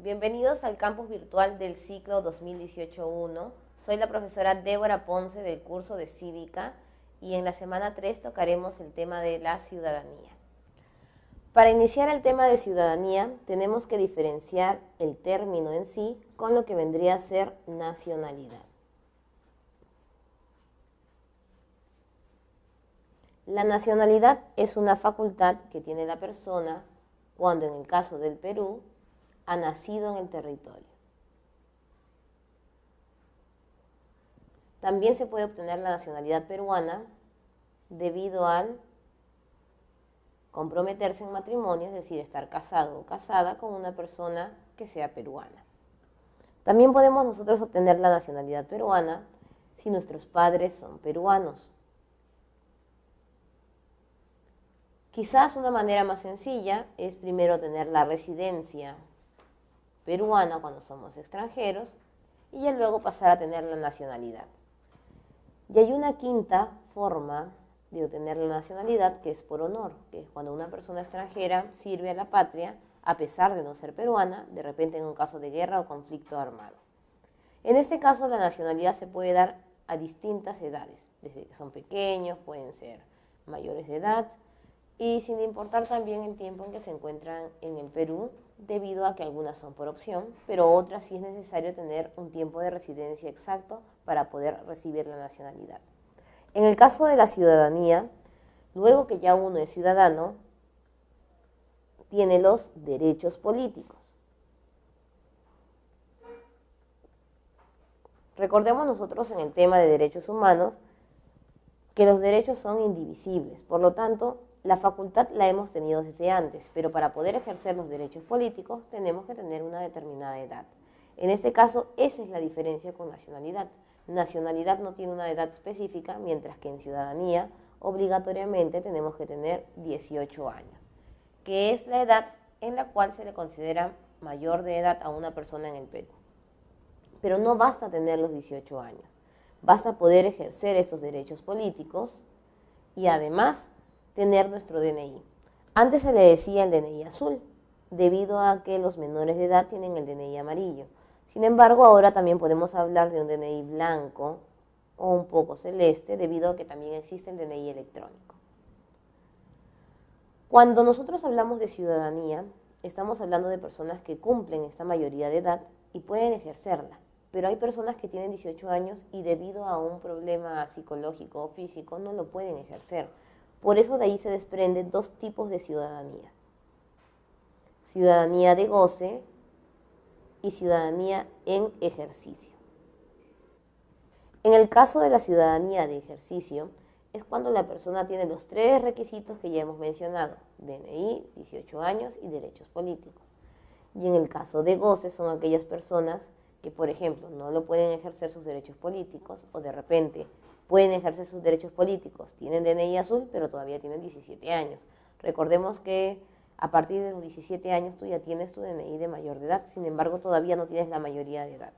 Bienvenidos al campus virtual del ciclo 2018-1. Soy la profesora Débora Ponce del curso de Cívica y en la semana 3 tocaremos el tema de la ciudadanía. Para iniciar el tema de ciudadanía tenemos que diferenciar el término en sí con lo que vendría a ser nacionalidad. La nacionalidad es una facultad que tiene la persona cuando en el caso del Perú ha nacido en el territorio. También se puede obtener la nacionalidad peruana debido al comprometerse en matrimonio, es decir, estar casado o casada con una persona que sea peruana. También podemos nosotros obtener la nacionalidad peruana si nuestros padres son peruanos. Quizás una manera más sencilla es primero tener la residencia peruana cuando somos extranjeros y ya luego pasar a tener la nacionalidad. Y hay una quinta forma de obtener la nacionalidad que es por honor, que es cuando una persona extranjera sirve a la patria a pesar de no ser peruana, de repente en un caso de guerra o conflicto armado. En este caso la nacionalidad se puede dar a distintas edades, desde que son pequeños, pueden ser mayores de edad, y sin importar también el tiempo en que se encuentran en el Perú, debido a que algunas son por opción, pero otras sí es necesario tener un tiempo de residencia exacto para poder recibir la nacionalidad. En el caso de la ciudadanía, luego que ya uno es ciudadano, tiene los derechos políticos. Recordemos nosotros en el tema de derechos humanos que los derechos son indivisibles, por lo tanto, la facultad la hemos tenido desde antes, pero para poder ejercer los derechos políticos tenemos que tener una determinada edad. En este caso, esa es la diferencia con nacionalidad. Nacionalidad no tiene una edad específica, mientras que en ciudadanía obligatoriamente tenemos que tener 18 años, que es la edad en la cual se le considera mayor de edad a una persona en el Perú. Pero no basta tener los 18 años, basta poder ejercer estos derechos políticos y además tener nuestro DNI. Antes se le decía el DNI azul, debido a que los menores de edad tienen el DNI amarillo. Sin embargo, ahora también podemos hablar de un DNI blanco o un poco celeste, debido a que también existe el DNI electrónico. Cuando nosotros hablamos de ciudadanía, estamos hablando de personas que cumplen esta mayoría de edad y pueden ejercerla. Pero hay personas que tienen 18 años y debido a un problema psicológico o físico no lo pueden ejercer. Por eso de ahí se desprenden dos tipos de ciudadanía. Ciudadanía de goce y ciudadanía en ejercicio. En el caso de la ciudadanía de ejercicio, es cuando la persona tiene los tres requisitos que ya hemos mencionado: DNI, 18 años y derechos políticos. Y en el caso de goce son aquellas personas que, por ejemplo, no lo pueden ejercer sus derechos políticos o de repente pueden ejercer sus derechos políticos, tienen DNI azul, pero todavía tienen 17 años. Recordemos que a partir de los 17 años tú ya tienes tu DNI de mayor de edad, sin embargo todavía no tienes la mayoría de edad.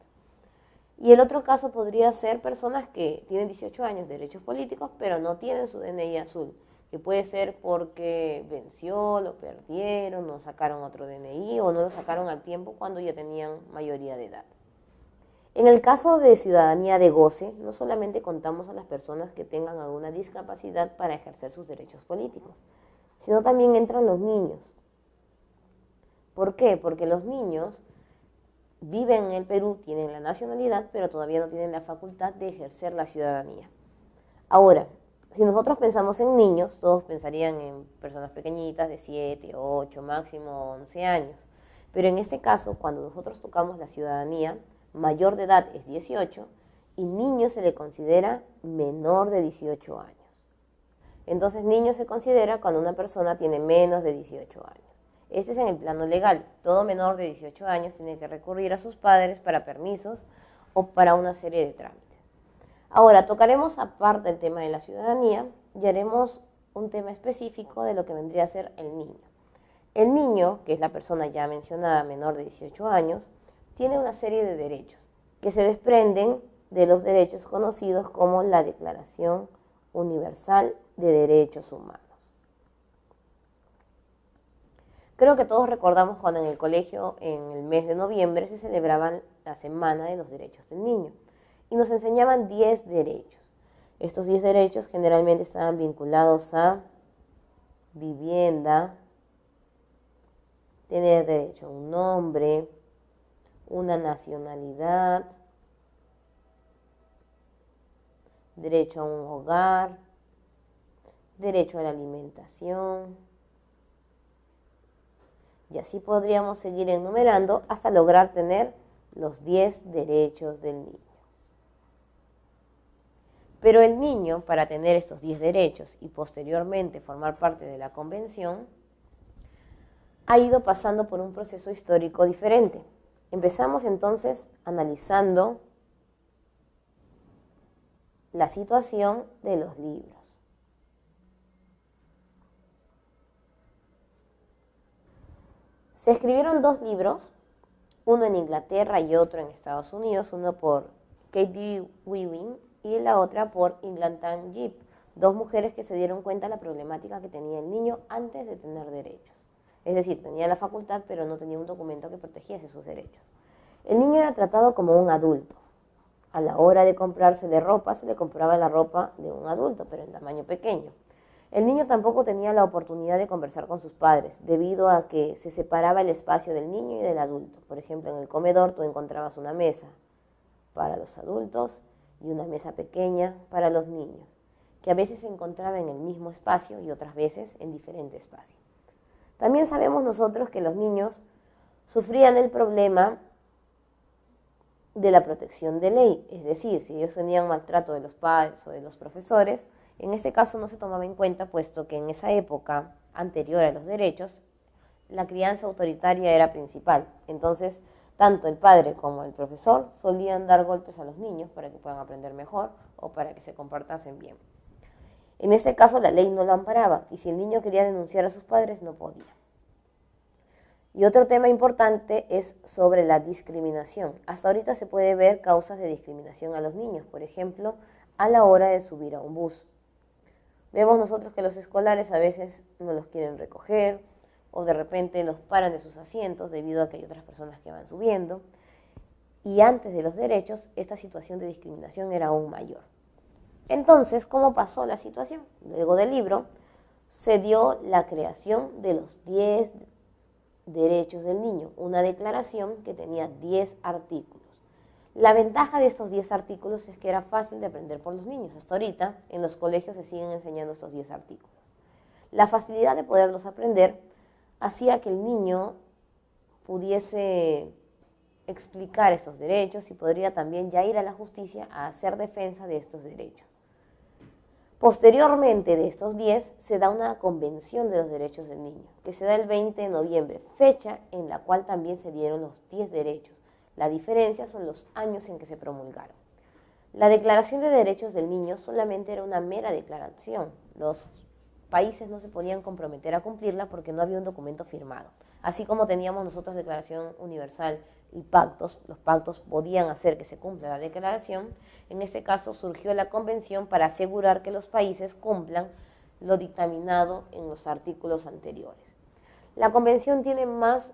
Y el otro caso podría ser personas que tienen 18 años de derechos políticos, pero no tienen su DNI azul, que puede ser porque venció, lo perdieron, no sacaron otro DNI o no lo sacaron al tiempo cuando ya tenían mayoría de edad. En el caso de ciudadanía de goce, no solamente contamos a las personas que tengan alguna discapacidad para ejercer sus derechos políticos, sino también entran los niños. ¿Por qué? Porque los niños viven en el Perú, tienen la nacionalidad, pero todavía no tienen la facultad de ejercer la ciudadanía. Ahora, si nosotros pensamos en niños, todos pensarían en personas pequeñitas de 7, 8, máximo 11 años. Pero en este caso, cuando nosotros tocamos la ciudadanía, mayor de edad es 18 y niño se le considera menor de 18 años. Entonces niño se considera cuando una persona tiene menos de 18 años. Este es en el plano legal. Todo menor de 18 años tiene que recurrir a sus padres para permisos o para una serie de trámites. Ahora tocaremos aparte el tema de la ciudadanía y haremos un tema específico de lo que vendría a ser el niño. El niño, que es la persona ya mencionada menor de 18 años, tiene una serie de derechos que se desprenden de los derechos conocidos como la Declaración Universal de Derechos Humanos. Creo que todos recordamos cuando en el colegio, en el mes de noviembre, se celebraban la Semana de los Derechos del Niño y nos enseñaban 10 derechos. Estos 10 derechos generalmente estaban vinculados a vivienda, tener derecho a un nombre, una nacionalidad, derecho a un hogar, derecho a la alimentación, y así podríamos seguir enumerando hasta lograr tener los 10 derechos del niño. Pero el niño, para tener estos 10 derechos y posteriormente formar parte de la Convención, ha ido pasando por un proceso histórico diferente. Empezamos entonces analizando la situación de los libros. Se escribieron 2 libros, uno en Inglaterra y otro en Estados Unidos, uno por K.D. Ewing y la otra por Inglantan Yip, 2 mujeres que se dieron cuenta de la problemática que tenía el niño antes de tener derechos. Es decir, tenía la facultad, pero no tenía un documento que protegiese sus derechos. El niño era tratado como un adulto. A la hora de comprársele ropa, se le compraba la ropa de un adulto, pero en tamaño pequeño. El niño tampoco tenía la oportunidad de conversar con sus padres, debido a que se separaba el espacio del niño y del adulto. Por ejemplo, en el comedor tú encontrabas una mesa para los adultos y una mesa pequeña para los niños, que a veces se encontraba en el mismo espacio y otras veces en diferente espacio. También sabemos nosotros que los niños sufrían el problema de la protección de ley, es decir, si ellos tenían maltrato de los padres o de los profesores, en ese caso no se tomaba en cuenta, puesto que en esa época anterior a los derechos, la crianza autoritaria era principal. Entonces, tanto el padre como el profesor solían dar golpes a los niños para que puedan aprender mejor o para que se comportasen bien. En este caso, la ley no lo amparaba y si el niño quería denunciar a sus padres, no podía. Y otro tema importante es sobre la discriminación. Hasta ahorita se puede ver causas de discriminación a los niños, por ejemplo, a la hora de subir a un bus. Vemos nosotros que los escolares a veces no los quieren recoger o de repente los paran de sus asientos debido a que hay otras personas que van subiendo. Y antes de los derechos, esta situación de discriminación era aún mayor. Entonces, ¿cómo pasó la situación? Luego del libro, se dio la creación de los 10 derechos del niño, una declaración que tenía 10 artículos. La ventaja de estos 10 artículos es que era fácil de aprender por los niños. Hasta ahorita en los colegios se siguen enseñando estos 10 artículos. La facilidad de poderlos aprender hacía que el niño pudiese explicar estos derechos y podría también ya ir a la justicia a hacer defensa de estos derechos. Posteriormente de estos 10 se da una convención de los derechos del niño, que se da el 20 de noviembre, fecha en la cual también se dieron los 10 derechos. La diferencia son los años en que se promulgaron. La Declaración de Derechos del Niño solamente era una mera declaración. Los países no se podían comprometer a cumplirla porque no había un documento firmado. Así como teníamos nosotros Declaración Universal y pactos, los pactos podían hacer que se cumpla la declaración. En este caso surgió la convención para asegurar que los países cumplan lo dictaminado en los artículos anteriores. La convención tiene más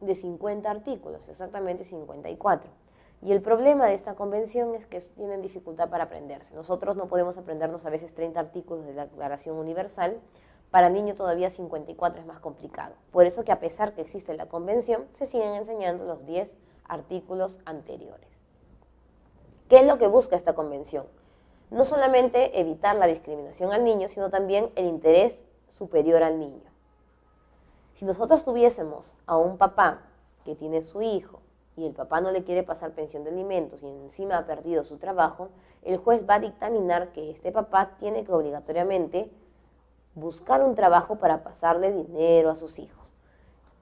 de 50 artículos, exactamente 54. Y el problema de esta convención es que tienen dificultad para aprenderse. Nosotros no podemos aprendernos a veces 30 artículos de la Declaración Universal. Para niños todavía 54 es más complicado. Por eso que a pesar que existe la convención, se siguen enseñando los 10 artículos anteriores. ¿Qué es lo que busca esta convención? No solamente evitar la discriminación al niño, sino también el interés superior al niño. Si nosotros tuviésemos a un papá que tiene su hijo y el papá no le quiere pasar pensión de alimentos y encima ha perdido su trabajo, el juez va a dictaminar que este papá tiene que obligatoriamente buscar un trabajo para pasarle dinero a sus hijos.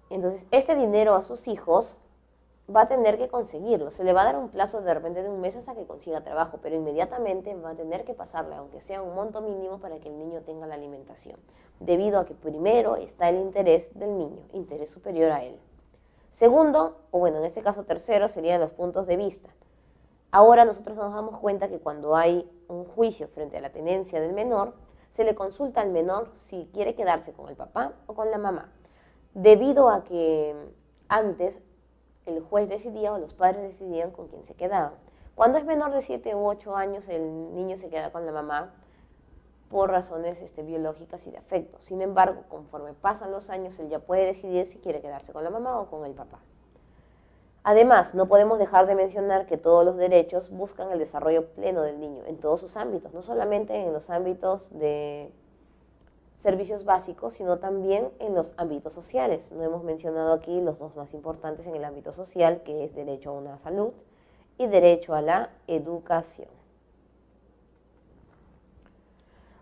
Entonces, este dinero a sus hijos va a tener que conseguirlo. Se le va a dar un plazo de repente de un mes hasta que consiga trabajo, pero inmediatamente va a tener que pasarle, aunque sea un monto mínimo, para que el niño tenga la alimentación, debido a que primero está el interés del niño, interés superior a él. Segundo, o bueno, en este caso tercero, serían los puntos de vista. Ahora nosotros nos damos cuenta que cuando hay un juicio frente a la tenencia del menor, se le consulta al menor si quiere quedarse con el papá o con la mamá. debido a que antes el juez decidía o los padres decidían con quién se quedaba. Cuando es menor de 7 u 8 años, el niño se queda con la mamá por razones biológicas y de afecto. Sin embargo, conforme pasan los años, él ya puede decidir si quiere quedarse con la mamá o con el papá. Además, no podemos dejar de mencionar que todos los derechos buscan el desarrollo pleno del niño en todos sus ámbitos, no solamente en los ámbitos de servicios básicos, sino también en los ámbitos sociales. No hemos mencionado aquí los dos más importantes en el ámbito social, que es derecho a una salud y derecho a la educación.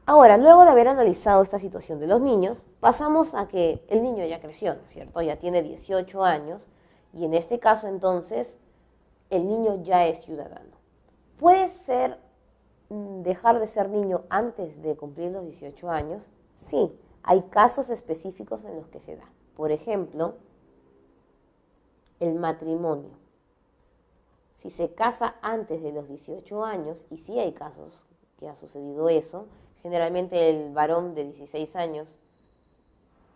Ahora, luego de haber analizado esta situación de los niños, pasamos a que el niño ya creció, ¿no es cierto? Ya tiene 18 años y en este caso entonces el niño ya es ciudadano. ¿Puede ser dejar de ser niño antes de cumplir los 18 años? Sí, hay casos específicos en los que se da. Por ejemplo, el matrimonio. Si se casa antes de los 18 años, y sí hay casos que ha sucedido eso, generalmente el varón de 16 años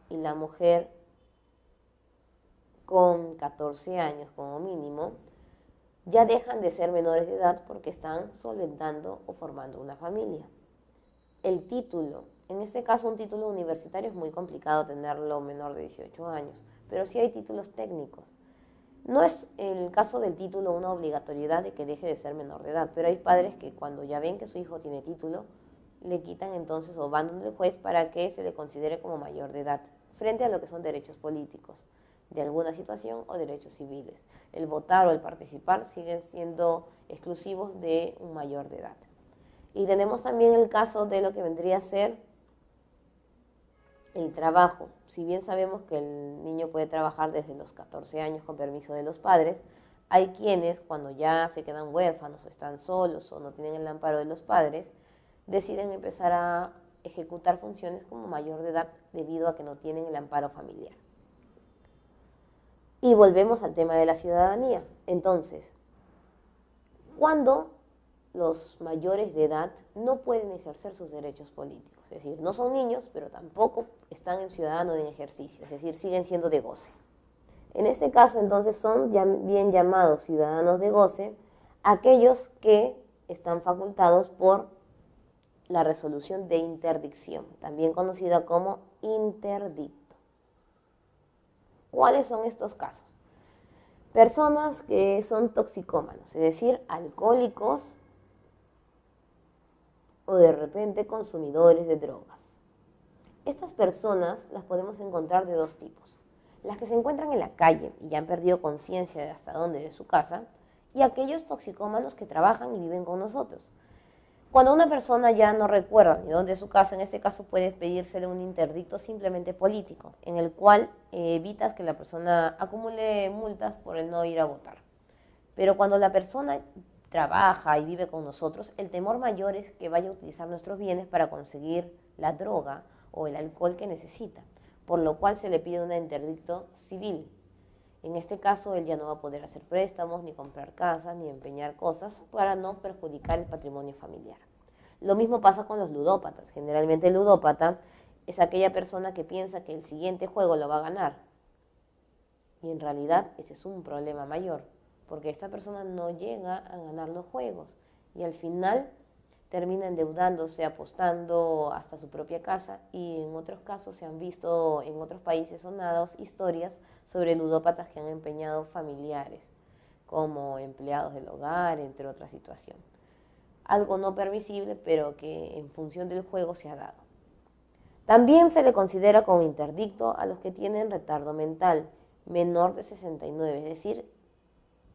y la mujer con 14 años como mínimo, ya dejan de ser menores de edad porque están solventando o formando una familia. El título, en este caso un título universitario es muy complicado tenerlo menor de 18 años, pero sí hay títulos técnicos. No es el caso del título una obligatoriedad de que deje de ser menor de edad, pero hay padres que cuando ya ven que su hijo tiene título, le quitan entonces o van donde el juez para que se le considere como mayor de edad, frente a lo que son derechos políticos de alguna situación o derechos civiles. El votar o el participar siguen siendo exclusivos de un mayor de edad. Y tenemos también el caso de lo que vendría a ser el trabajo. Si bien sabemos que el niño puede trabajar desde los 14 años con permiso de los padres, hay quienes cuando ya se quedan huérfanos o están solos o no tienen el amparo de los padres, deciden empezar a ejecutar funciones como mayor de edad debido a que no tienen el amparo familiar. Y volvemos al tema de la ciudadanía. Entonces, ¿cuándo los mayores de edad no pueden ejercer sus derechos políticos? Es decir, no son niños, pero tampoco están en ciudadanos en ejercicio, es decir, siguen siendo de goce. En este caso, entonces, son bien llamados ciudadanos de goce aquellos que están facultados por la resolución de interdicción, también conocida como interdicto. ¿Cuáles son estos casos? Personas que son toxicómanos, es decir, alcohólicos o de repente consumidores de drogas. Estas personas las podemos encontrar de dos tipos. Las que se encuentran en la calle y ya han perdido conciencia de hasta dónde es su casa, y aquellos toxicómanos que trabajan y viven con nosotros. Cuando una persona ya no recuerda ni dónde es su casa, en este caso puede pedírsele un interdicto simplemente político, en el cual evitas que la persona acumule multas por el no ir a votar. Pero cuando la persona trabaja y vive con nosotros, el temor mayor es que vaya a utilizar nuestros bienes para conseguir la droga o el alcohol que necesita, por lo cual se le pide un interdicto civil. En este caso, él ya no va a poder hacer préstamos, ni comprar casas, ni empeñar cosas para no perjudicar el patrimonio familiar. Lo mismo pasa con los ludópatas. Generalmente el ludópata es aquella persona que piensa que el siguiente juego lo va a ganar. Y en realidad ese es un problema mayor, porque esta persona no llega a ganar los juegos y al final termina endeudándose, apostando hasta su propia casa, y en otros casos se han visto en otros países sonados historias sobre ludópatas que han empeñado familiares como empleados del hogar, entre otras situaciones. Algo no permisible, pero que en función del juego se ha dado. También se le considera como interdicto a los que tienen retardo mental menor de 69, es decir,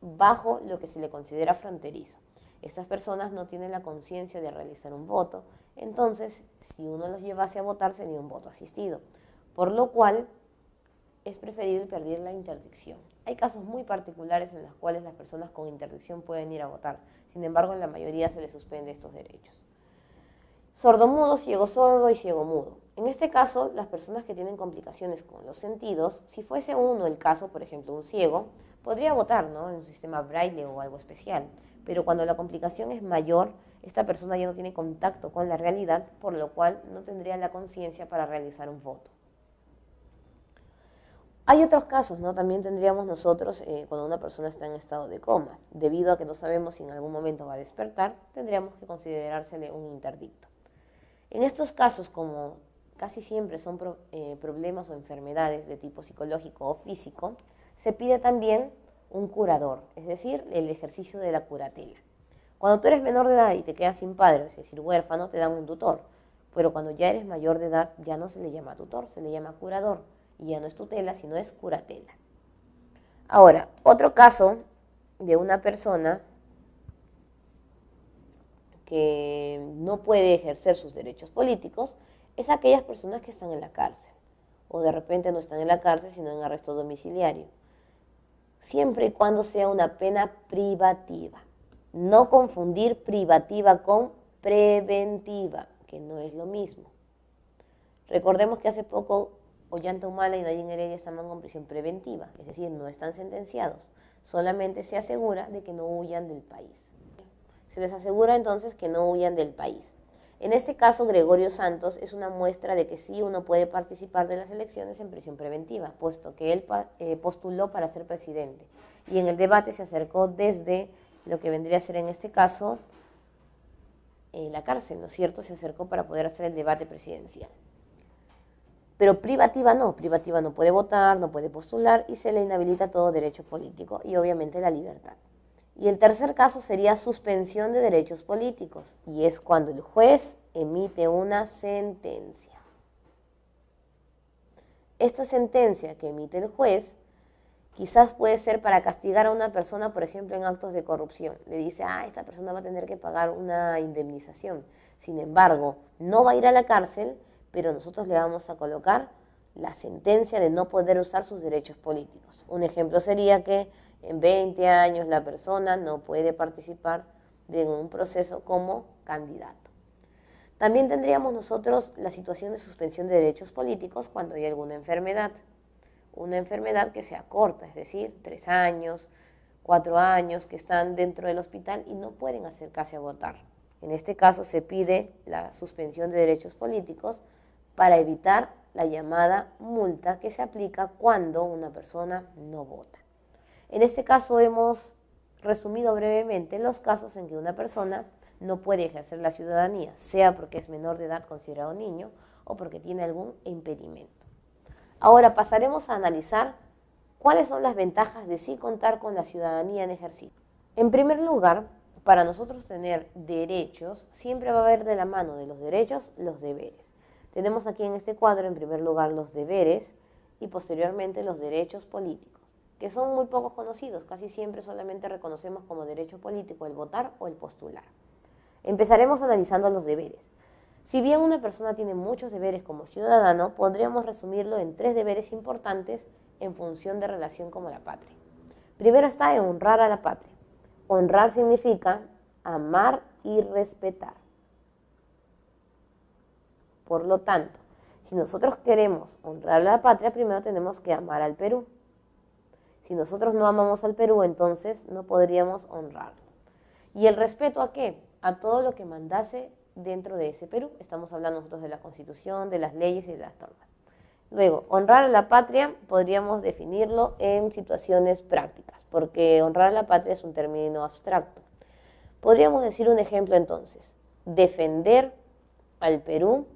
bajo lo que se le considera fronterizo. Estas personas no tienen la conciencia de realizar un voto, entonces si uno los llevase a votar sería un voto asistido, por lo cual es preferible pedir la interdicción. Hay casos muy particulares en los cuales las personas con interdicción pueden ir a votar, sin embargo en la mayoría se les suspende estos derechos. Sordomudo, ciego sordo y ciego mudo. En este caso, las personas que tienen complicaciones con los sentidos, si fuese uno el caso, por ejemplo un ciego, podría votar, ¿no?, en un sistema braille o algo especial, pero cuando la complicación es mayor, esta persona ya no tiene contacto con la realidad, por lo cual no tendría la conciencia para realizar un voto. Hay otros casos, ¿no? También tendríamos nosotros, cuando una persona está en estado de coma, debido a que no sabemos si en algún momento va a despertar, tendríamos que considerársele un interdicto. En estos casos, como casi siempre son problemas o enfermedades de tipo psicológico o físico, se pide también un curador, es decir, el ejercicio de la curatela. Cuando tú eres menor de edad y te quedas sin padre, es decir, huérfano, te dan un tutor, pero cuando ya eres mayor de edad ya no se le llama tutor, se le llama curador, y ya no es tutela, sino es curatela. Ahora, otro caso de una persona que no puede ejercer sus derechos políticos es aquellas personas que están en la cárcel, o de repente no están en la cárcel, sino en arresto domiciliario, siempre y cuando sea una pena privativa. No confundir privativa con preventiva, que no es lo mismo. Recordemos que hace poco Ollanta Humala y Nadine Heredia estaban con prisión preventiva, es decir, no están sentenciados, solamente se asegura de que no huyan del país. Se les asegura entonces que no huyan del país. En este caso, Gregorio Santos es una muestra de que sí uno puede participar de las elecciones en prisión preventiva, puesto que él postuló para ser presidente y en el debate se acercó desde lo que vendría a ser en este caso la cárcel, ¿no es cierto? Se acercó para poder hacer el debate presidencial. Pero privativa no puede votar, no puede postular y se le inhabilita todo derecho político y obviamente la libertad. Y el tercer caso sería suspensión de derechos políticos, y es cuando el juez emite una sentencia. Esta sentencia que emite el juez quizás puede ser para castigar a una persona, por ejemplo, en actos de corrupción. Le dice, esta persona va a tener que pagar una indemnización. Sin embargo, no va a ir a la cárcel, pero nosotros le vamos a colocar la sentencia de no poder usar sus derechos políticos. Un ejemplo sería que en 20 años la persona no puede participar de un proceso como candidato. También tendríamos nosotros la situación de suspensión de derechos políticos cuando hay alguna enfermedad. Una enfermedad que sea corta, es decir, 3 años, 4 años, que están dentro del hospital y no pueden acercarse a votar. En este caso se pide la suspensión de derechos políticos para evitar la llamada multa que se aplica cuando una persona no vota. En este caso hemos resumido brevemente los casos en que una persona no puede ejercer la ciudadanía, sea porque es menor de edad considerado niño o porque tiene algún impedimento. Ahora pasaremos a analizar cuáles son las ventajas de sí contar con la ciudadanía en ejercicio. En primer lugar, para nosotros tener derechos, siempre va a haber de la mano de los derechos los deberes. Tenemos aquí en este cuadro, en primer lugar, los deberes y posteriormente los derechos políticos, que son muy pocos conocidos, casi siempre solamente reconocemos como derecho político el votar o el postular. Empezaremos analizando los deberes. Si bien una persona tiene muchos deberes como ciudadano, podríamos resumirlo en 3 deberes importantes en función de relación con la patria. Primero está en honrar a la patria. Honrar significa amar y respetar. Por lo tanto, si nosotros queremos honrar a la patria, primero tenemos que amar al Perú. Si nosotros no amamos al Perú, entonces no podríamos honrarlo. ¿Y el respeto a qué? A todo lo que mandase dentro de ese Perú. Estamos hablando nosotros de la Constitución, de las leyes y de las normas. Luego, honrar a la patria podríamos definirlo en situaciones prácticas, porque honrar a la patria es un término abstracto. Podríamos decir un ejemplo entonces, defender al Perú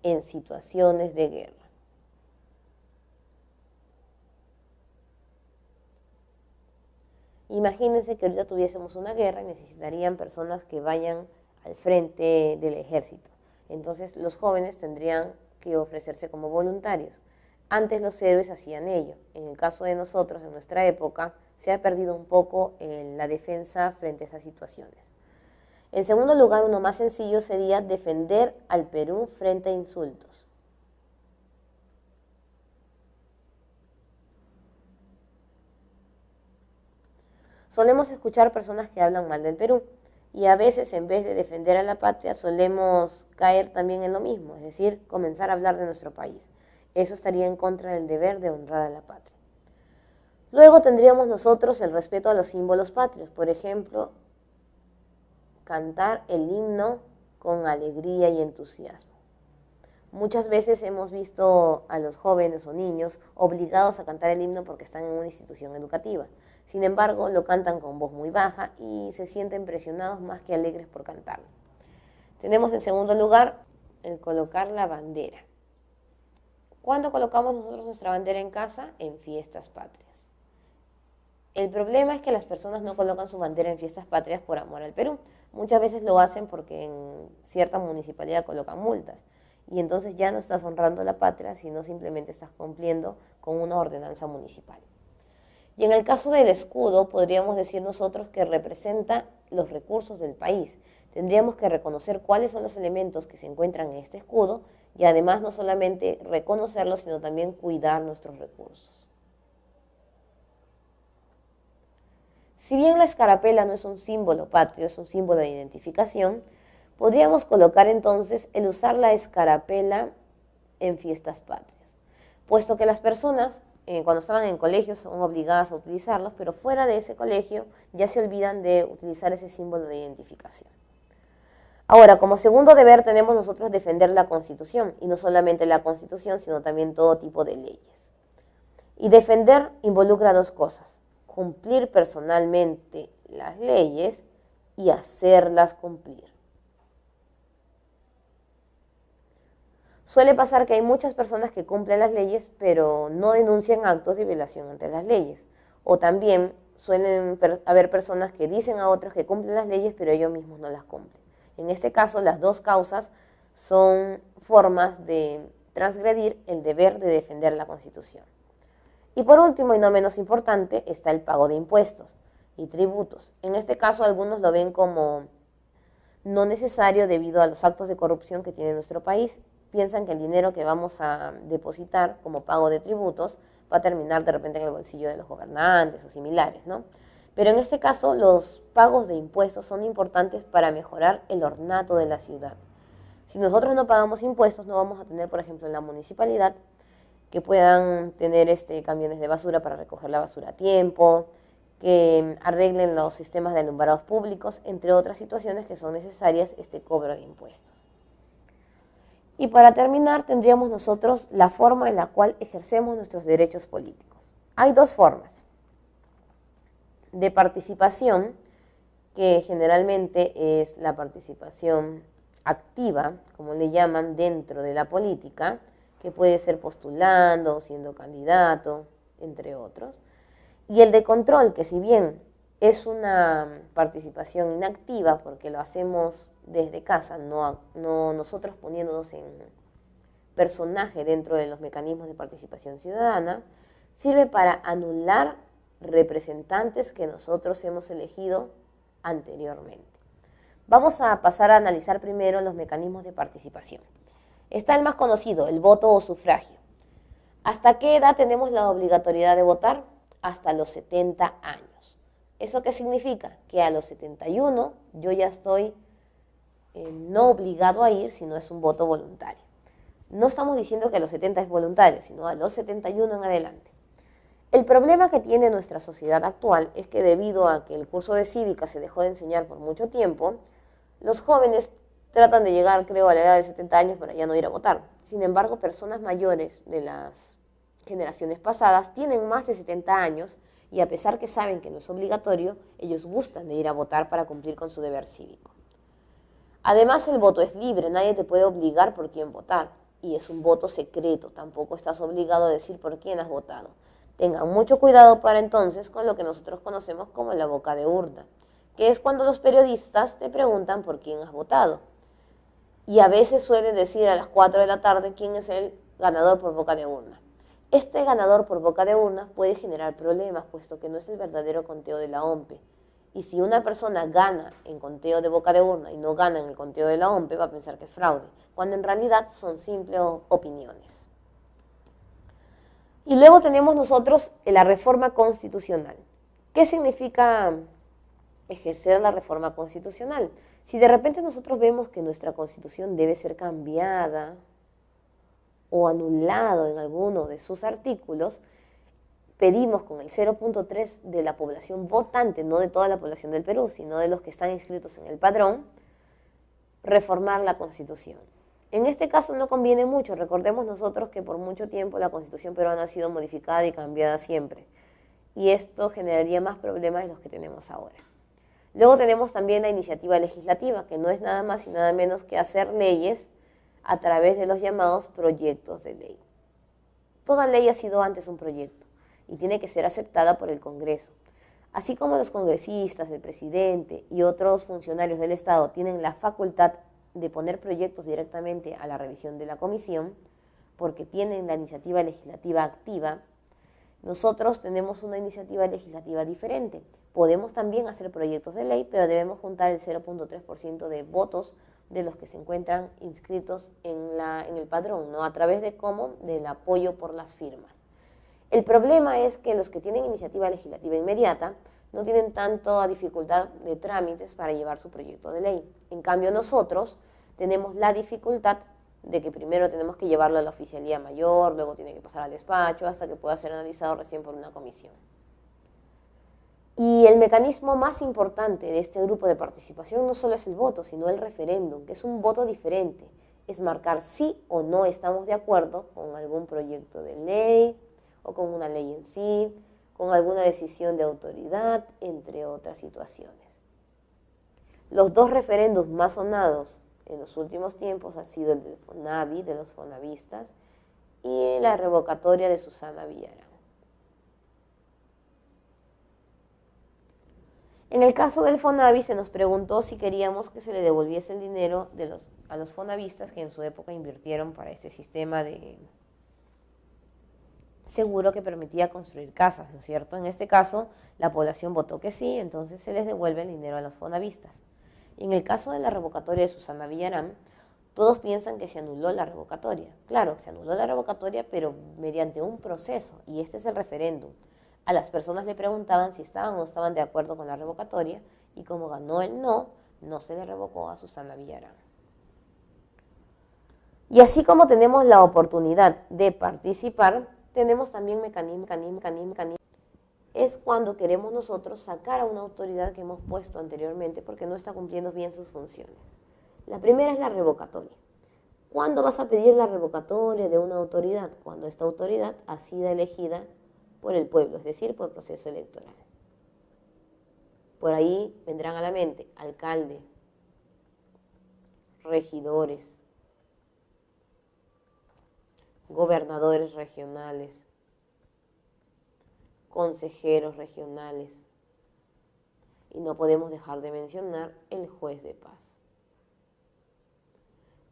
en situaciones de guerra. Imagínense que ahorita tuviésemos una guerra y necesitarían personas que vayan al frente del ejército. Entonces los jóvenes tendrían que ofrecerse como voluntarios. Antes los héroes hacían ello. En el caso de nosotros, en nuestra época, se ha perdido un poco la defensa frente a esas situaciones. En segundo lugar, uno más sencillo sería defender al Perú frente a insultos. Solemos escuchar personas que hablan mal del Perú y a veces en vez de defender a la patria solemos caer también en lo mismo, es decir, comenzar a hablar de nuestro país. Eso estaría en contra del deber de honrar a la patria. Luego tendríamos nosotros el respeto a los símbolos patrios, por ejemplo, cantar el himno con alegría y entusiasmo. Muchas veces hemos visto a los jóvenes o niños obligados a cantar el himno porque están en una institución educativa. Sin embargo, lo cantan con voz muy baja y se sienten presionados más que alegres por cantarlo. Tenemos en segundo lugar el colocar la bandera. ¿Cuándo colocamos nosotros nuestra bandera en casa? En fiestas patrias. El problema es que las personas no colocan su bandera en fiestas patrias por amor al Perú. Muchas veces lo hacen porque en cierta municipalidad colocan multas. Y entonces ya no estás honrando la patria, sino simplemente estás cumpliendo con una ordenanza municipal. Y en el caso del escudo, podríamos decir nosotros que representa los recursos del país. Tendríamos que reconocer cuáles son los elementos que se encuentran en este escudo y además no solamente reconocerlos, sino también cuidar nuestros recursos. Si bien la escarapela no es un símbolo patrio, es un símbolo de identificación, podríamos colocar entonces el usar la escarapela en fiestas patrias, puesto que las personas cuando estaban en colegios son obligadas a utilizarlos, pero fuera de ese colegio ya se olvidan de utilizar ese símbolo de identificación. Ahora, como segundo deber tenemos nosotros defender la Constitución, y no solamente la Constitución, sino también todo tipo de leyes. Y defender involucra dos cosas: cumplir personalmente las leyes y hacerlas cumplir. Suele pasar que hay muchas personas que cumplen las leyes, pero no denuncian actos de violación ante las leyes. O también suelen haber personas que dicen a otros que cumplen las leyes, pero ellos mismos no las cumplen. En este caso, las dos causas son formas de transgredir el deber de defender la Constitución. Y por último, y no menos importante, está el pago de impuestos y tributos. En este caso, algunos lo ven como no necesario debido a los actos de corrupción que tiene nuestro país. Piensan que el dinero que vamos a depositar como pago de tributos va a terminar de repente en el bolsillo de los gobernantes o similares, ¿no? Pero en este caso, los pagos de impuestos son importantes para mejorar el ornato de la ciudad. Si nosotros no pagamos impuestos, no vamos a tener, por ejemplo, en la municipalidad, que puedan tener camiones de basura para recoger la basura a tiempo, que arreglen los sistemas de alumbrados públicos, entre otras situaciones que son necesarias este cobro de impuestos. Y para terminar, tendríamos nosotros la forma en la cual ejercemos nuestros derechos políticos. Hay dos formas de participación, que generalmente es la participación activa, como le llaman, dentro de la política, que puede ser postulando, siendo candidato, entre otros. Y el de control, que si bien es una participación inactiva, porque lo hacemos desde casa, no nosotros poniéndonos en personaje dentro de los mecanismos de participación ciudadana, sirve para anular representantes que nosotros hemos elegido anteriormente. Vamos a pasar a analizar primero los mecanismos de participación. Está el más conocido, el voto o sufragio. ¿Hasta qué edad tenemos la obligatoriedad de votar? Hasta los 70 años. ¿Eso qué significa? Que a los 71 yo ya estoy no obligado a ir, sino es un voto voluntario. No estamos diciendo que a los 70 es voluntario, sino a los 71 en adelante. El problema que tiene nuestra sociedad actual es que debido a que el curso de cívica se dejó de enseñar por mucho tiempo, los jóvenes tratan de llegar, creo, a la edad de 70 años para ya no ir a votar. Sin embargo, personas mayores de las generaciones pasadas tienen más de 70 años y a pesar que saben que no es obligatorio, ellos gustan de ir a votar para cumplir con su deber cívico. Además, el voto es libre, nadie te puede obligar por quién votar y es un voto secreto, tampoco estás obligado a decir por quién has votado. Tengan mucho cuidado para entonces con lo que nosotros conocemos como la boca de urna, que es cuando los periodistas te preguntan por quién has votado. Y a veces suelen decir a las 4 de la tarde quién es el ganador por boca de urna. Este ganador por boca de urna puede generar problemas, puesto que no es el verdadero conteo de la OMPE. Y si una persona gana en conteo de boca de urna y no gana en el conteo de la OMPE, va a pensar que es fraude, cuando en realidad son simples opiniones. Y luego tenemos nosotros la reforma constitucional. ¿Qué significa ejercer la reforma constitucional? Si de repente nosotros vemos que nuestra constitución debe ser cambiada o anulado en alguno de sus artículos, pedimos con el 0.3 de la población votante, no de toda la población del Perú, sino de los que están inscritos en el padrón, reformar la Constitución. En este caso no conviene mucho. Recordemos nosotros que por mucho tiempo la Constitución peruana ha sido modificada y cambiada siempre. Y esto generaría más problemas de los que tenemos ahora. Luego tenemos también la iniciativa legislativa, que no es nada más y nada menos que hacer leyes a través de los llamados proyectos de ley. Toda ley ha sido antes un proyecto y tiene que ser aceptada por el Congreso. Así como los congresistas, el presidente y otros funcionarios del Estado tienen la facultad de poner proyectos directamente a la revisión de la comisión, porque tienen la iniciativa legislativa activa, nosotros tenemos una iniciativa legislativa diferente. Podemos también hacer proyectos de ley, pero debemos juntar el 0.3% de votos de los que se encuentran inscritos en el padrón, ¿no? A través de cómo, del apoyo por las firmas. El problema es que los que tienen iniciativa legislativa inmediata no tienen tanta dificultad de trámites para llevar su proyecto de ley. En cambio, nosotros tenemos la dificultad de que primero tenemos que llevarlo a la oficialía mayor, luego tiene que pasar al despacho, hasta que pueda ser analizado recién por una comisión. Y el mecanismo más importante de este grupo de participación no solo es el voto, sino el referéndum, que es un voto diferente. Es marcar sí o no estamos de acuerdo con algún proyecto de ley, o con una ley en sí, con alguna decisión de autoridad, entre otras situaciones. Los dos referéndums más sonados en los últimos tiempos ha sido el del FONAVI, de los fonavistas, y la revocatoria de Susana Villarán. En el caso del FONAVI se nos preguntó si queríamos que se le devolviese el dinero a los fonavistas que en su época invirtieron para este sistema de seguro que permitía construir casas, ¿no es cierto? En este caso, la población votó que sí, entonces se les devuelve el dinero a los fonavistas. Y en el caso de la revocatoria de Susana Villarán, todos piensan que se anuló la revocatoria. Claro, se anuló la revocatoria, pero mediante un proceso, y este es el referéndum. A las personas le preguntaban si estaban o no estaban de acuerdo con la revocatoria, y como ganó el no, no se le revocó a Susana Villarán. Y así como tenemos la oportunidad de participar, tenemos también mecanismos. Es cuando queremos nosotros sacar a una autoridad que hemos puesto anteriormente porque no está cumpliendo bien sus funciones. La primera es la revocatoria. ¿Cuándo vas a pedir la revocatoria de una autoridad? Cuando esta autoridad ha sido elegida por el pueblo, es decir, por el proceso electoral. Por ahí vendrán a la mente alcalde, regidores, gobernadores regionales, consejeros regionales, y no podemos dejar de mencionar el juez de paz.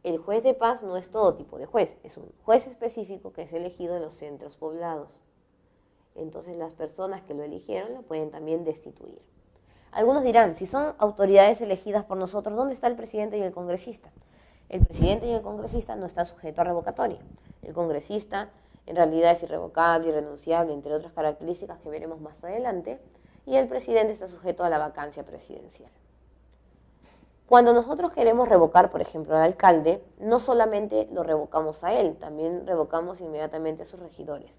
El juez de paz no es todo tipo de juez, es un juez específico que es elegido en los centros poblados. Entonces las personas que lo eligieron lo pueden también destituir. Algunos dirán, si son autoridades elegidas por nosotros, ¿dónde está el presidente y el congresista? El presidente y el congresista no están sujetos a revocatoria. El congresista en realidad es irrevocable, irrenunciable, entre otras características que veremos más adelante, y el presidente está sujeto a la vacancia presidencial. Cuando nosotros queremos revocar, por ejemplo, al alcalde, no solamente lo revocamos a él, también revocamos inmediatamente a sus regidores.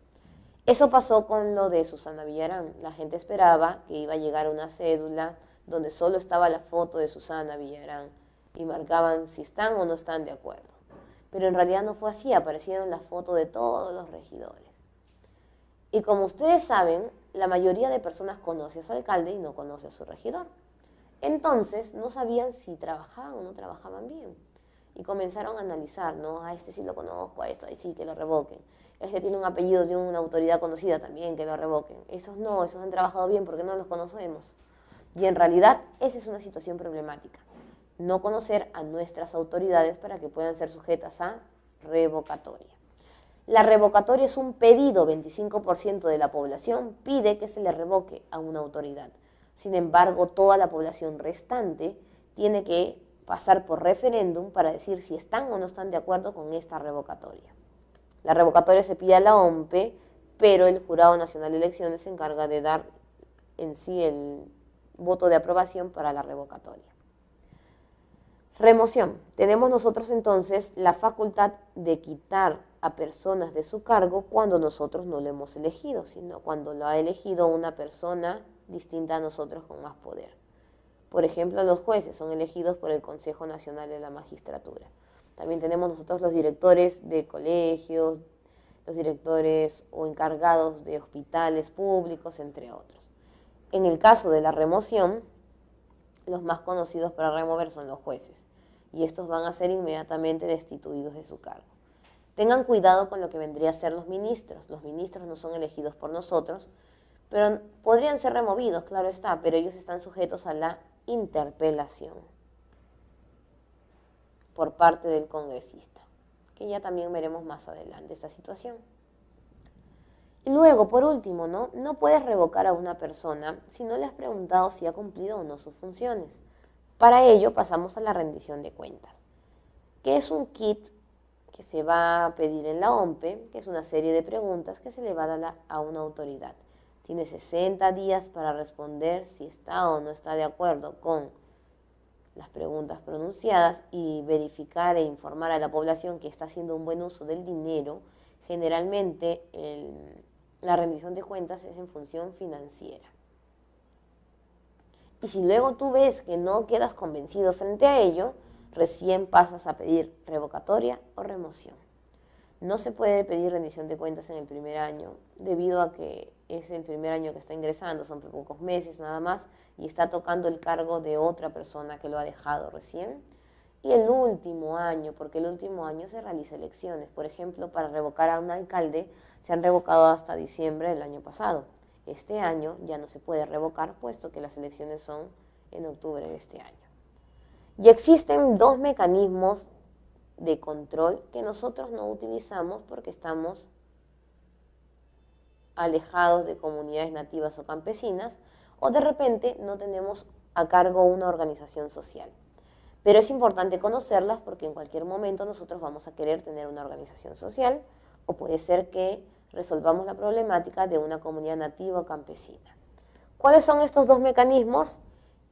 Eso pasó con lo de Susana Villarán. La gente esperaba que iba a llegar una cédula donde solo estaba la foto de Susana Villarán y marcaban si están o no están de acuerdo. Pero en realidad no fue así, aparecieron las fotos de todos los regidores. Y como ustedes saben, la mayoría de personas conoce a su alcalde y no conoce a su regidor. Entonces no sabían si trabajaban o no trabajaban bien. Y comenzaron a analizar, ¿no? A este sí lo conozco, a esto ahí sí que lo revoquen. Este tiene un apellido de una autoridad conocida también, que lo revoquen. Esos no, esos han trabajado bien porque no los conocemos. Y en realidad esa es una situación problemática. No conocer a nuestras autoridades para que puedan ser sujetas a revocatoria. La revocatoria es un pedido, 25% de la población pide que se le revoque a una autoridad. Sin embargo, toda la población restante tiene que pasar por referéndum para decir si están o no están de acuerdo con esta revocatoria. La revocatoria se pide a la OMPE, pero el Jurado Nacional de Elecciones se encarga de dar en sí el voto de aprobación para la revocatoria. Remoción. Tenemos nosotros entonces la facultad de quitar a personas de su cargo cuando nosotros no lo hemos elegido, sino cuando lo ha elegido una persona distinta a nosotros con más poder. Por ejemplo, los jueces son elegidos por el Consejo Nacional de la Magistratura. También tenemos nosotros los directores de colegios, los directores o encargados de hospitales públicos, entre otros. En el caso de la remoción, los más conocidos para remover son los jueces, y estos van a ser inmediatamente destituidos de su cargo. Tengan cuidado con lo que vendría a ser los ministros. Los ministros no son elegidos por nosotros, pero podrían ser removidos, claro está, pero ellos están sujetos a la interpelación por parte del congresista, que ya también veremos más adelante esta situación. Y luego, por último, no puedes revocar a una persona si no le has preguntado si ha cumplido o no sus funciones. Para ello pasamos a la rendición de cuentas, que es un kit que se va a pedir en la OMPE, que es una serie de preguntas que se le va a dar a una autoridad. Tiene 60 días para responder si está o no está de acuerdo con las preguntas pronunciadas y verificar e informar a la población que está haciendo un buen uso del dinero. Generalmente la rendición de cuentas es en función financiera. Y si luego tú ves que no quedas convencido frente a ello, recién pasas a pedir revocatoria o remoción. No se puede pedir rendición de cuentas en el primer año, debido a que es el primer año que está ingresando, son pocos meses nada más, y está tocando el cargo de otra persona que lo ha dejado recién. Y el último año, porque el último año se realiza elecciones. Por ejemplo, para revocar a un alcalde se han revocado hasta diciembre del año pasado. Este año ya no se puede revocar, puesto que las elecciones son en octubre de este año. Y existen dos mecanismos de control que nosotros no utilizamos porque estamos alejados de comunidades nativas o campesinas, o de repente no tenemos a cargo una organización social. Pero es importante conocerlas porque en cualquier momento nosotros vamos a querer tener una organización social, o puede ser que resolvamos la problemática de una comunidad nativa o campesina. ¿Cuáles son estos dos mecanismos?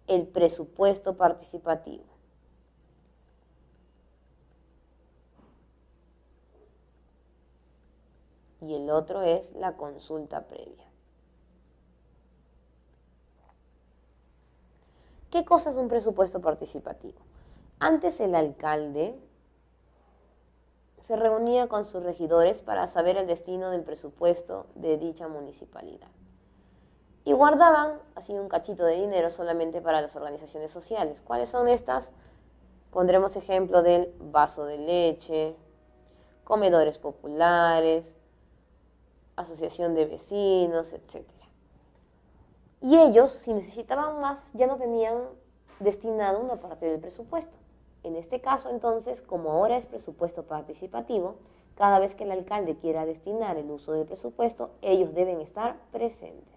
El presupuesto participativo. Y el otro es la consulta previa. ¿Qué cosa es un presupuesto participativo? Antes el alcalde se reunía con sus regidores para saber el destino del presupuesto de dicha municipalidad. Y guardaban así un cachito de dinero solamente para las organizaciones sociales. ¿Cuáles son estas? Pondremos ejemplo del vaso de leche, comedores populares, asociación de vecinos, etc. Y ellos, si necesitaban más, ya no tenían destinado una parte del presupuesto. En este caso, entonces, como ahora es presupuesto participativo, cada vez que el alcalde quiera destinar el uso del presupuesto, ellos deben estar presentes.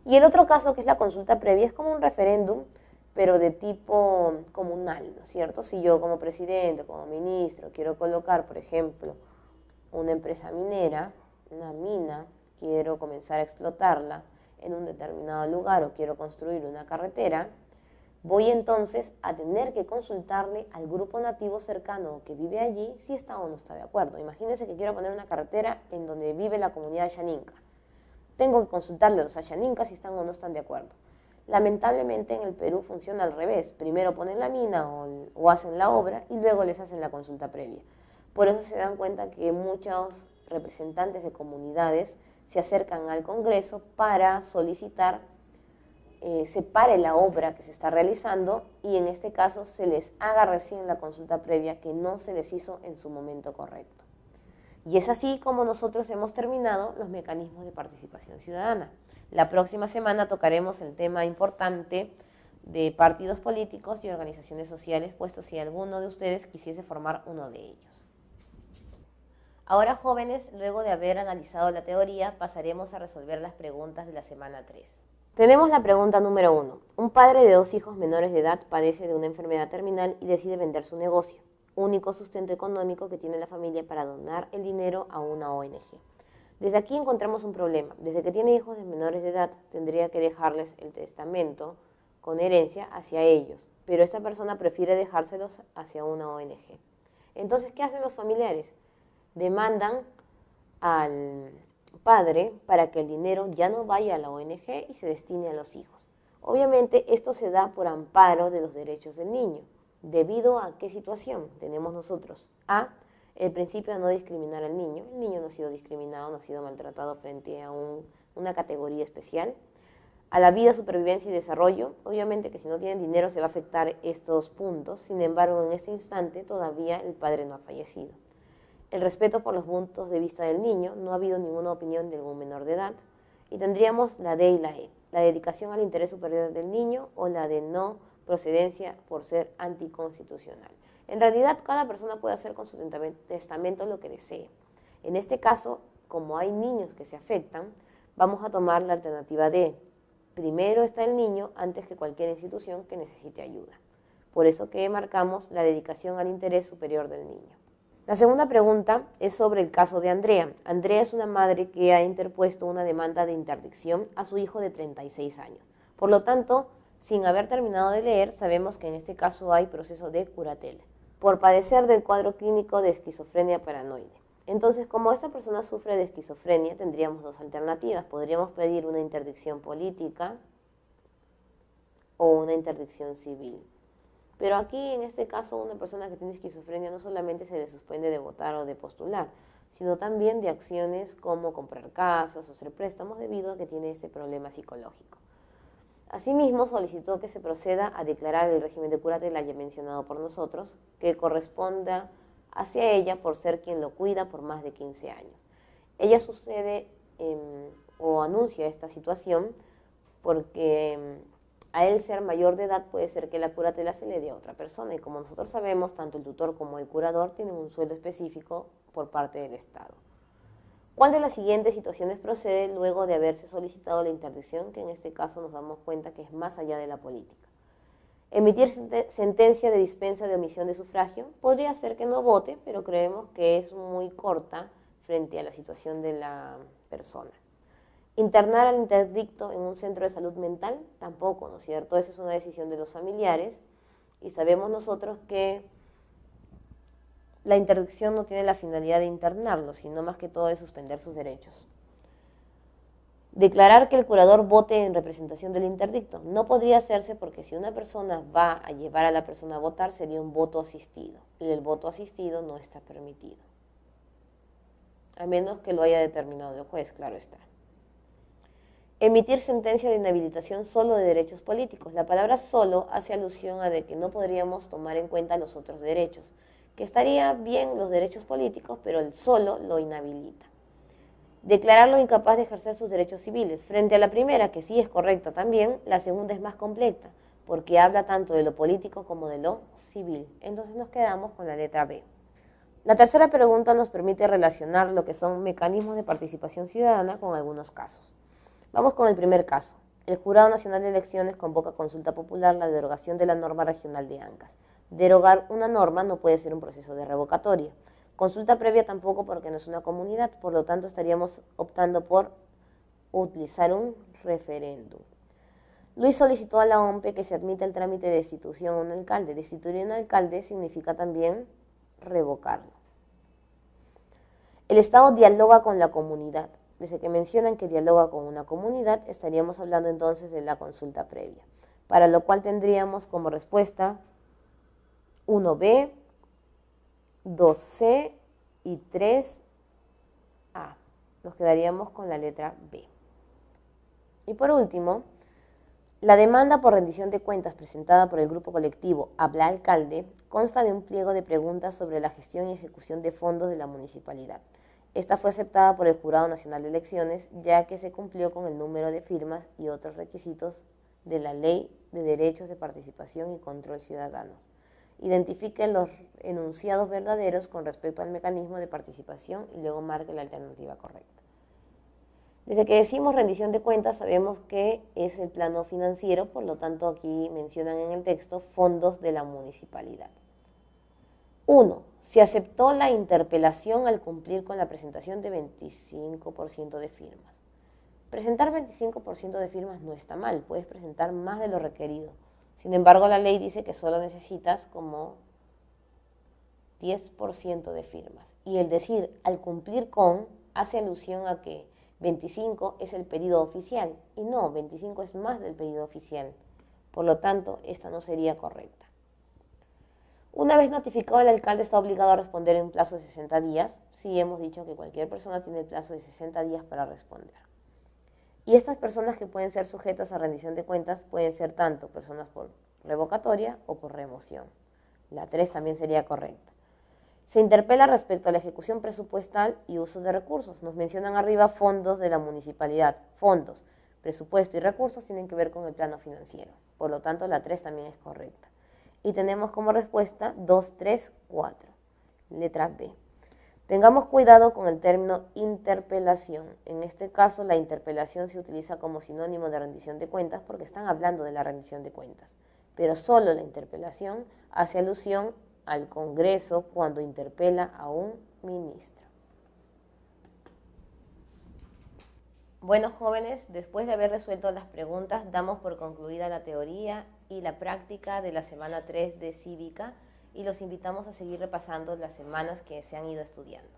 Y el otro caso, que es la consulta previa, es como un referéndum, pero de tipo comunal, ¿no es cierto? Si yo como presidente, como ministro, quiero colocar, por ejemplo, una empresa minera, una mina, quiero comenzar a explotarla en un determinado lugar o quiero construir una carretera, voy entonces a tener que consultarle al grupo nativo cercano que vive allí si está o no está de acuerdo. Imagínense que quiero poner una carretera en donde vive la comunidad Xaninca. Tengo que consultarle a los Xaninca si están o no están de acuerdo. Lamentablemente en el Perú funciona al revés. Primero ponen la mina o hacen la obra y luego les hacen la consulta previa. Por eso se dan cuenta que muchos representantes de comunidades se acercan al Congreso para solicitar se pare la obra que se está realizando y en este caso se les haga recién la consulta previa que no se les hizo en su momento correcto. Y es así como nosotros hemos terminado los mecanismos de participación ciudadana. La próxima semana tocaremos el tema importante de partidos políticos y organizaciones sociales, puesto si alguno de ustedes quisiese formar uno de ellos. Ahora, jóvenes, luego de haber analizado la teoría, pasaremos a resolver las preguntas de la semana 3. Tenemos la pregunta número 1. Un padre de 2 hijos menores de edad padece de una enfermedad terminal y decide vender su negocio, único sustento económico que tiene la familia para donar el dinero a una ONG. Desde aquí encontramos un problema. Desde que tiene hijos de menores de edad, tendría que dejarles el testamento con herencia hacia ellos, pero esta persona prefiere dejárselos hacia una ONG. Entonces, ¿qué hacen los familiares? Demandan al padre para que el dinero ya no vaya a la ONG y se destine a los hijos. Obviamente esto se da por amparo de los derechos del niño. ¿Debido a qué situación tenemos nosotros? A, el principio de no discriminar al niño. El niño no ha sido discriminado, no ha sido maltratado frente a una categoría especial. A la vida, supervivencia y desarrollo. Obviamente que si no tienen dinero se va a afectar estos puntos. Sin embargo, en este instante todavía el padre no ha fallecido. El respeto por los puntos de vista del niño. No ha habido ninguna opinión de algún menor de edad. Y tendríamos la D y la E. La dedicación al interés superior del niño o la de no procedencia por ser anticonstitucional. En realidad, cada persona puede hacer con su testamento lo que desee. En este caso, como hay niños que se afectan, vamos a tomar la alternativa D. Primero está el niño antes que cualquier institución que necesite ayuda. Por eso que marcamos la dedicación al interés superior del niño. La segunda pregunta es sobre el caso de Andrea. Andrea es una madre que ha interpuesto una demanda de interdicción a su hijo de 36 años. Por lo tanto, sin haber terminado de leer, sabemos que en este caso hay proceso de curatela, por padecer del cuadro clínico de esquizofrenia paranoide. Entonces, como esta persona sufre de esquizofrenia, tendríamos dos alternativas. Podríamos pedir una interdicción política o una interdicción civil. Pero aquí, en este caso, una persona que tiene esquizofrenia no solamente se le suspende de votar o de postular, sino también de acciones como comprar casas o hacer préstamos debido a que tiene ese problema psicológico. Asimismo, solicitó que se proceda a declarar el régimen de curatela ya mencionado por nosotros, que corresponda hacia ella por ser quien lo cuida por más de 15 años. Ella sucede o anuncia esta situación porque a él ser mayor de edad puede ser que la curatela se le dé a otra persona y como nosotros sabemos, tanto el tutor como el curador tienen un sueldo específico por parte del Estado. ¿Cuál de las siguientes situaciones procede luego de haberse solicitado la interdicción? Que en este caso nos damos cuenta que es más allá de la política. Emitir sentencia de dispensa de omisión de sufragio. Podría ser que no vote, pero creemos que es muy corta frente a la situación de la persona. Internar al interdicto en un centro de salud mental, tampoco, ¿no es cierto? Esa es una decisión de los familiares y sabemos nosotros que la interdicción no tiene la finalidad de internarlo, sino más que todo de suspender sus derechos. Declarar que el curador vote en representación del interdicto. No podría hacerse porque si una persona va a llevar a la persona a votar sería un voto asistido y el voto asistido no está permitido. A menos que lo haya determinado el juez, claro está. Emitir sentencia de inhabilitación solo de derechos políticos. La palabra solo hace alusión a de que no podríamos tomar en cuenta los otros derechos, que estaría bien los derechos políticos, pero el solo lo inhabilita. Declararlo incapaz de ejercer sus derechos civiles. Frente a la primera, que sí es correcta también, la segunda es más completa, porque habla tanto de lo político como de lo civil. Entonces nos quedamos con la letra B. La tercera pregunta nos permite relacionar lo que son mecanismos de participación ciudadana con algunos casos. Vamos con el primer caso. El Jurado Nacional de Elecciones convoca a consulta popular la derogación de la norma regional de Ancash. Derogar una norma no puede ser un proceso de revocatoria. Consulta previa tampoco porque no es una comunidad, por lo tanto estaríamos optando por utilizar un referéndum. Luis solicitó a la OMPE que se admita el trámite de destitución a un alcalde. Destituir a un alcalde significa también revocarlo. El Estado dialoga con la comunidad. Desde que mencionan que dialoga con una comunidad, estaríamos hablando entonces de la consulta previa, para lo cual tendríamos como respuesta 1B, 2C y 3A. Nos quedaríamos con la letra B. Y por último, la demanda por rendición de cuentas presentada por el grupo colectivo Habla Alcalde consta de un pliego de preguntas sobre la gestión y ejecución de fondos de la municipalidad. Esta fue aceptada por el Jurado Nacional de Elecciones, ya que se cumplió con el número de firmas y otros requisitos de la Ley de Derechos de Participación y Control Ciudadanos. Identifique los enunciados verdaderos con respecto al mecanismo de participación y luego marque la alternativa correcta. Desde que decimos rendición de cuentas sabemos que es el plano financiero, por lo tanto aquí mencionan en el texto fondos de la municipalidad. 1. Se aceptó la interpelación al cumplir con la presentación de 25% de firmas. Presentar 25% de firmas no está mal, puedes presentar más de lo requerido. Sin embargo, la ley dice que solo necesitas como 10% de firmas. Y el decir al cumplir con hace alusión a que 25 es el pedido oficial y no, 25 es más del pedido oficial. Por lo tanto, esta no sería correcta. Una vez notificado, el alcalde está obligado a responder en un plazo de 60 días. Sí, hemos dicho que cualquier persona tiene el plazo de 60 días para responder. Y estas personas que pueden ser sujetas a rendición de cuentas pueden ser tanto personas por revocatoria o por remoción. La 3 también sería correcta. Se interpela respecto a la ejecución presupuestal y uso de recursos. Nos mencionan arriba fondos de la municipalidad. Fondos, presupuesto y recursos tienen que ver con el plano financiero. Por lo tanto, la 3 también es correcta. Y tenemos como respuesta 2, 3, 4. Letra B. Tengamos cuidado con el término interpelación. En este caso, la interpelación se utiliza como sinónimo de rendición de cuentas porque están hablando de la rendición de cuentas. Pero solo la interpelación hace alusión al Congreso cuando interpela a un ministro. Bueno, jóvenes, después de haber resuelto las preguntas, damos por concluida la teoría y la práctica de la semana 3 de Cívica y los invitamos a seguir repasando las semanas que se han ido estudiando.